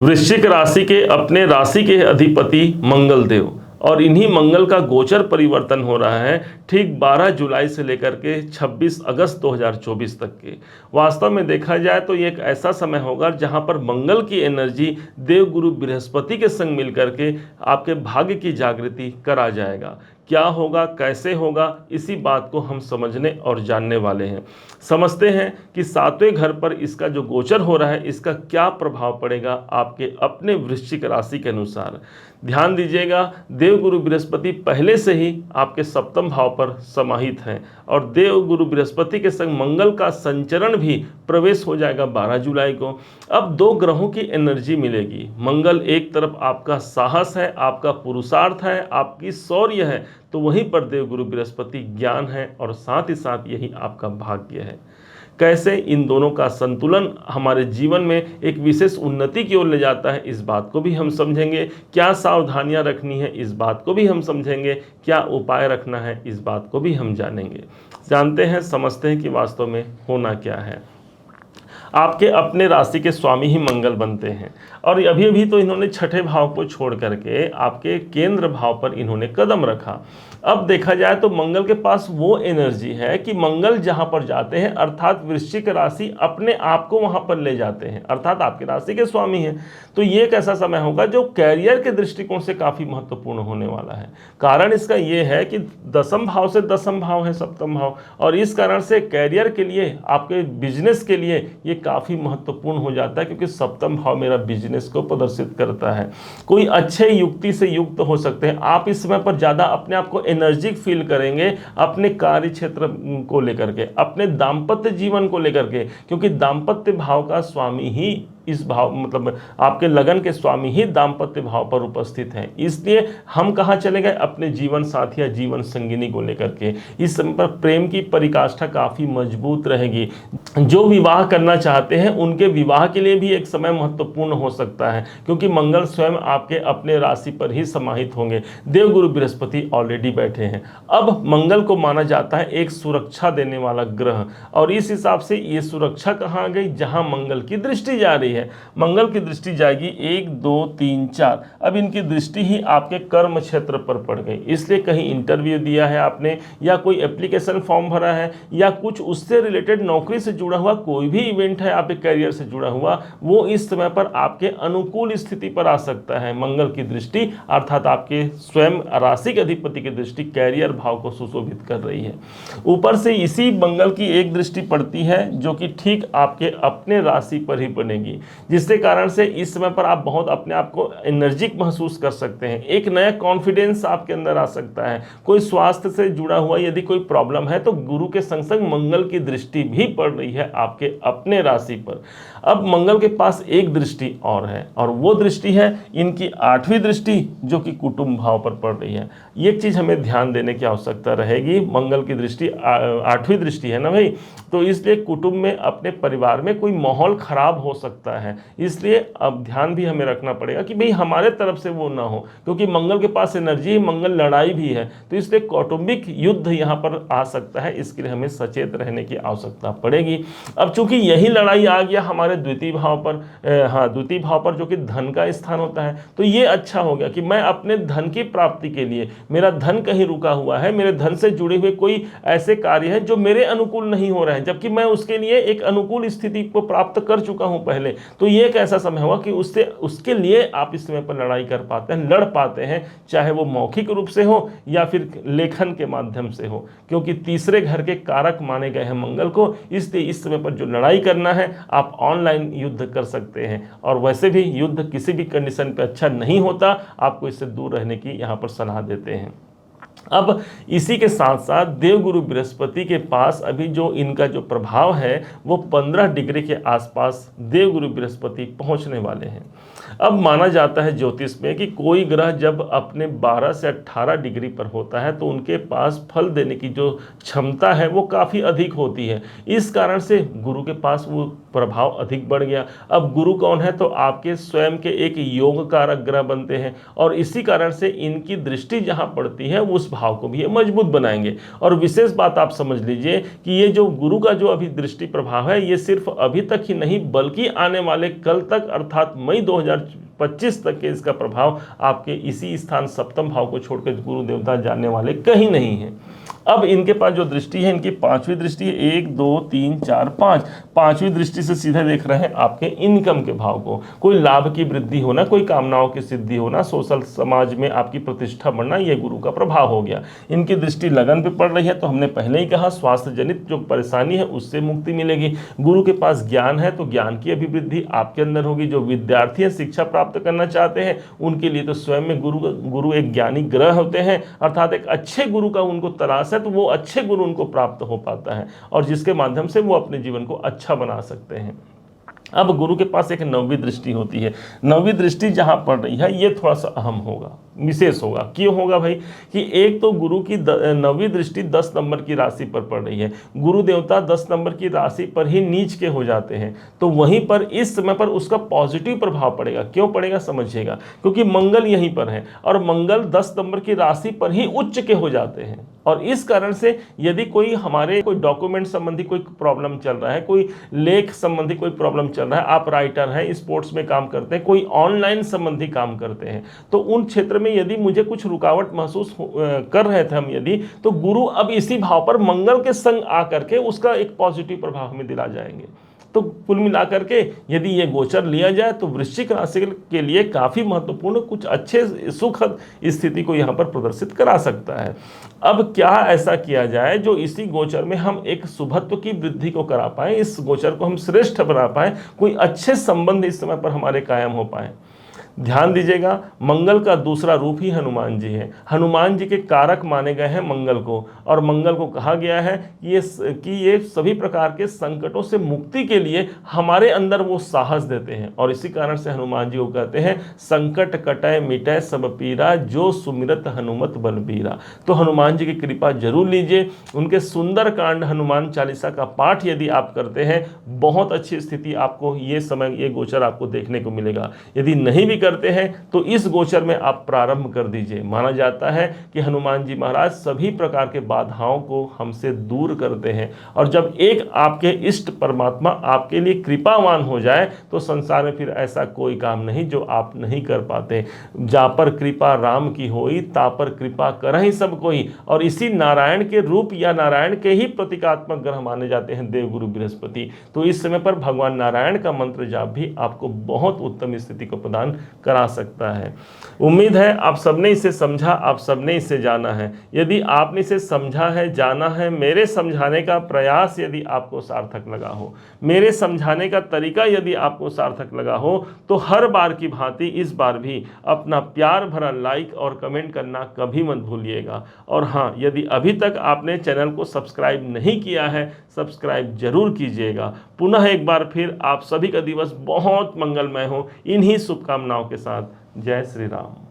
वृश्चिक राशि के अपने राशि के अधिपति मंगल देव, और इन्हीं मंगल का गोचर परिवर्तन हो रहा है ठीक 12 जुलाई से लेकर के 26 अगस्त 2024 तक के। वास्तव में देखा जाए तो ये एक ऐसा समय होगा जहां पर मंगल की एनर्जी देवगुरु बृहस्पति के संग मिलकर के आपके भाग्य की जागृति करा जाएगा। क्या होगा, कैसे होगा, इसी बात को हम समझने और जानने वाले हैं। समझते हैं कि सातवें घर पर इसका जो गोचर हो रहा है इसका क्या प्रभाव पड़ेगा आपके अपने वृश्चिक राशि के अनुसार। ध्यान दीजिएगा, देवगुरु बृहस्पति पहले से ही आपके सप्तम भाव पर समाहित हैं और देवगुरु बृहस्पति के संग मंगल का संचरण भी प्रवेश हो जाएगा 12 जुलाई को। अब दो ग्रहों की एनर्जी मिलेगी। मंगल एक तरफ आपका साहस है, आपका पुरुषार्थ है, आपकी शौर्य है, तो वहीं पर देवगुरु बृहस्पति ज्ञान है और साथ ही साथ यही आपका भाग्य है। कैसे इन दोनों का संतुलन हमारे जीवन में एक विशेष उन्नति की ओर ले जाता है, इस बात को भी हम समझेंगे। क्या सावधानियां रखनी है, इस बात को भी हम समझेंगे। क्या उपाय रखना है, इस बात को भी हम जानेंगे। जानते हैं, समझते हैं कि वास्तव में होना क्या है। आपके अपने राशि के स्वामी ही मंगल बनते हैं और अभी अभी तो इन्होंने छठे भाव को छोड़ करके आपके केंद्र भाव पर इन्होंने कदम रखा। अब देखा जाए तो मंगल के पास वो एनर्जी है कि मंगल जहां पर जाते हैं अर्थात वृश्चिक राशि अपने आप को वहां पर ले जाते हैं, अर्थात आपकी राशि के स्वामी हैं। तो ये एक ऐसा समय होगा जो कैरियर के दृष्टिकोण से काफी महत्वपूर्ण होने वाला है। कारण इसका ये है कि दसम भाव से दसम भाव है सप्तम भाव, और इस कारण से कैरियर के लिए, आपके बिजनेस के लिए ये काफी महत्वपूर्ण हो जाता है, क्योंकि सप्तम भाव मेरा बिजनेस को प्रदर्शित करता है। कोई अच्छे युक्ति से युक्त हो सकते हैं आप। इस समय पर ज्यादा अपने आप को एनर्जिक फील करेंगे अपने कार्य क्षेत्र को लेकर के, अपने दाम्पत्य जीवन को लेकर के, क्योंकि दाम्पत्य भाव का स्वामी ही इस भाव, मतलब आपके लगन के स्वामी ही दाम्पत्य भाव पर उपस्थित हैं। इसलिए हम कहाँ चले गए, अपने जीवन साथी या जीवन संगिनी को लेकर के। इस समय पर प्रेम की परिकाष्ठा काफी मजबूत रहेगी। जो विवाह करना चाहते हैं उनके विवाह के लिए भी एक समय महत्वपूर्ण हो सकता है, क्योंकि मंगल स्वयं आपके अपने राशि पर ही समाहित होंगे। देवगुरु बृहस्पति ऑलरेडी बैठे हैं। अब मंगल को माना जाता है एक सुरक्षा देने वाला ग्रह, और इस हिसाब से ये सुरक्षा कहाँ आ गई, जहां मंगल की दृष्टि जा रही है। मंगल की दृष्टि जाएगी 1 2 3 4। अब इनकी दृष्टि ही आपके कर्म क्षेत्र पर पड़ गई। इसलिए कहीं इंटरव्यू दिया है आपने, या कोई एप्लीकेशन फॉर्म भरा है, या कुछ उससे रिलेटेड नौकरी से जुड़ा हुआ कोई भी इवेंट है आपके करियर से जुड़ा हुआ, वो इस समय पर आपके अनुकूल स्थिति पर आ सकता है। मंगल की दृष्टि अर्थात आपके स्वयं राशि के अधिपति की दृष्टि कैरियर भाव को सुशोभित कर रही है। ऊपर से इसी मंगल की एक दृष्टि पड़ती है जो कि ठीक आपके अपने राशि पर ही बनेगी, जिसके कारण से इस समय पर आप बहुत अपने आप को एनर्जिक महसूस कर सकते हैं। एक नया कॉन्फिडेंस आपके अंदर आ सकता है। कोई स्वास्थ्य से जुड़ा हुआ यदि कोई प्रॉब्लम है तो गुरु के संग संग मंगल की दृष्टि भी पड़ रही है आपके अपने राशि पर। अब मंगल के पास एक दृष्टि और है, और वो दृष्टि है इनकी 8वीं दृष्टि, जो कि कुटुंब भाव पर पड़ रही है। ये चीज हमें ध्यान देने की आवश्यकता रहेगी। मंगल की दृष्टि 8वीं दृष्टि है ना भाई, तो इसलिए कुटुंब में, अपने परिवार में कोई माहौल खराब हो सकता है। इसलिए अब ध्यान भी हमें रखना पड़ेगा कि भाई हमारे तरफ से वो ना हो, क्योंकि मंगल के पास एनर्जी, मंगल लड़ाई भी है, तो इसलिए कौटुंबिक युद्ध यहाँ पर आ सकता है। इसके लिए हमें सचेत रहने की आवश्यकता पड़ेगी। अब चूंकि यही लड़ाई आ गया हमारे द्वितीय भाव पर, द्वितीय भाव पर जो कि धन का स्थान होता है, तो ये अच्छा हो गया कि मैं अपने धन की प्राप्ति के लिए, मेरा धन कहीं रुका हुआ है, मेरे धन से जुड़े हुए कोई ऐसे कार्य हैं जो मेरे अनुकूल नहीं हो रहे हैं, जबकि मैं उसके लिए एक अनुकूल स्थिति को प्राप्त कर चुका हूं पहले, तो ये एक ऐसा समय होगा कि उसके लिए आप इस समय पर लड़ाई कर पाते हैं, लड़ पाते हैं, चाहे वो मौखिक रूप से हो या फिर लेखन के माध्यम से हो, क्योंकि तीसरे घर के कारक माने गए हैं मंगल को। इसलिए इस समय पर जो लड़ाई करना है आप ऑनलाइन युद्ध कर सकते हैं, और वैसे भी युद्ध किसी भी कंडीशन पे अच्छा नहीं होता, आपको इससे दूर रहने की यहाँ पर सलाह देते हैं। अब इसी के साथ साथ देवगुरु बृहस्पति के पास अभी जो इनका जो प्रभाव है वो 15 डिग्री के आसपास देवगुरु बृहस्पति पहुंचने वाले हैं। अब माना जाता है ज्योतिष में कि कोई ग्रह जब अपने 12 से 18 डिग्री पर होता है तो उनके पास फल देने की जो क्षमता है वो काफ़ी अधिक होती है। इस कारण से गुरु के पास वो प्रभाव अधिक बढ़ गया। अब गुरु कौन है, तो आपके स्वयं के एक योग कारक ग्रह बनते हैं, और इसी कारण से इनकी दृष्टि जहाँ पड़ती है उस उस भाव को भी ये मजबूत बनाएंगे। और विशेष बात आप समझ लीजिए कि ये जो गुरु का जो अभी दृष्टि प्रभाव है, ये सिर्फ अभी तक ही नहीं बल्कि आने वाले कल तक अर्थात मई 2025 तक के इसका प्रभाव आपके इसी स्थान सप्तम भाव को छोड़कर गुरु देवता जानने वाले कहीं नहीं है। अब इनके पास जो दृष्टि है, इनकी पांचवी दृष्टि है, 1 2 3 4 5, पांचवी दृष्टि से सीधे देख रहे हैं आपके इनकम के भाव को। कोई लाभ की वृद्धि होना, कोई कामनाओं की सिद्धि होना, सोशल समाज में आपकी प्रतिष्ठा बढ़ना, ये गुरु का प्रभाव हो गया। इनकी दृष्टि लगन पे पड़ रही है तो हमने पहले ही कहा स्वास्थ्य जनित जो परेशानी है उससे मुक्ति मिलेगी। गुरु के पास ज्ञान है तो ज्ञान की अभिवृद्धि आपके अंदर होगी। जो विद्यार्थी है शिक्षा प्राप्त करना चाहते हैं उनके लिए तो स्वयं में गुरु एक ज्ञानी ग्रह होते हैं, अर्थात एक अच्छे गुरु का उनको तलाश है तो वो अच्छे गुरु उनको प्राप्त हो पाता है और जिसके माध्यम से वो अपने जीवन को अच्छा बना सकते हैं। अब गुरु के पास एक नौवीं दृष्टि होती है। नौवीं दृष्टि जहां पड़ रही है ये थोड़ा सा अहम होगा, विशेष होगा। क्यों होगा भाई कि एक तो गुरु की नौवीं दृष्टि 10 नंबर की राशि पर पड़ रही है। गुरु देवता 10 नंबर की राशि पर ही नीच के हो जाते हैं, तो वहीं पर इस समय पर उसका पॉजिटिव प्रभाव पड़ेगा। क्यों पड़ेगा समझिएगा, क्योंकि मंगल यहीं पर है और मंगल 10 नंबर की राशि पर ही उच्च के हो जाते हैं। और इस कारण से यदि कोई हमारे कोई डॉक्यूमेंट संबंधी कोई प्रॉब्लम चल रहा है, कोई लेख संबंधी कोई प्रॉब्लम चल रहा है, आप राइटर हैं, स्पोर्ट्स में काम करते हैं, कोई ऑनलाइन संबंधी काम करते हैं, तो उन क्षेत्र में यदि मुझे कुछ रुकावट महसूस कर रहे थे हम यदि, तो गुरु अब इसी भाव पर मंगल के संग आकर के उसका एक पॉजिटिव प्रभाव हमें दिला जाएंगे। तो कुल मिलाकर के यदि ये गोचर लिया जाए तो वृश्चिक राशि के लिए काफ़ी महत्वपूर्ण कुछ अच्छे सुखद स्थिति को यहाँ पर प्रदर्शित करा सकता है। अब क्या ऐसा किया जाए जो इसी गोचर में हम एक शुभत्व की वृद्धि को करा पाएँ, इस गोचर को हम श्रेष्ठ बना पाएँ, कोई अच्छे संबंध इस समय पर हमारे कायम हो पाएँ। ध्यान दीजिएगा, मंगल का दूसरा रूप ही हनुमान जी है। हनुमान जी के कारक माने गए हैं मंगल को, और मंगल को कहा गया है कि ये सभी प्रकार के संकटों से मुक्ति के लिए हमारे अंदर वो साहस देते हैं। और इसी कारण से हनुमान जी को कहते हैं संकट कटय मिटय सब पीरा, जो सुमिरत हनुमत बलबीरा। तो हनुमान जी की कृपा जरूर लीजिए। उनके सुंदर कांड हनुमान चालीसा का पाठ यदि आप करते हैं, बहुत अच्छी स्थिति आपको ये समय ये गोचर आपको देखने को मिलेगा। यदि नहीं भी करते हैं तो इस गोचर में आप प्रारंभ कर दीजिए। माना जाता है कि हनुमान जी महाराज सभी प्रकार के बाधाओं को हमसे दूर करते हैं, और जब एक आपके इष्ट परमात्मा आपके लिए कृपावान हो जाए तो संसार में फिर ऐसा कोई काम नहीं जो आप नहीं कर पाते। जा पर कृपा राम की होई, ता पर कृपा करहि सब कोई। और इसी नारायण के रूप या नारायण के ही प्रतीकात्मक ग्रह माने जाते हैं देवगुरु बृहस्पति। तो इस समय पर भगवान नारायण का मंत्र जाप भी आपको बहुत उत्तम स्थिति को प्रदान करा सकता है। उम्मीद है आप सबने इसे समझा, आप सबने इसे जाना है। यदि आपने इसे समझा है, जाना है, मेरे समझाने का प्रयास यदि आपको सार्थक लगा हो, मेरे समझाने का तरीका यदि आपको सार्थक लगा हो, तो हर बार की भांति इस बार भी अपना प्यार भरा लाइक और कमेंट करना कभी मत भूलिएगा। और हाँ, यदि अभी तक आपने चैनल को सब्सक्राइब नहीं किया है, सब्सक्राइब जरूर कीजिएगा। पुनः एक बार फिर आप सभी का दिवस बहुत मंगलमय हो, इन्हीं शुभकामनाओं के साथ। जय श्री राम।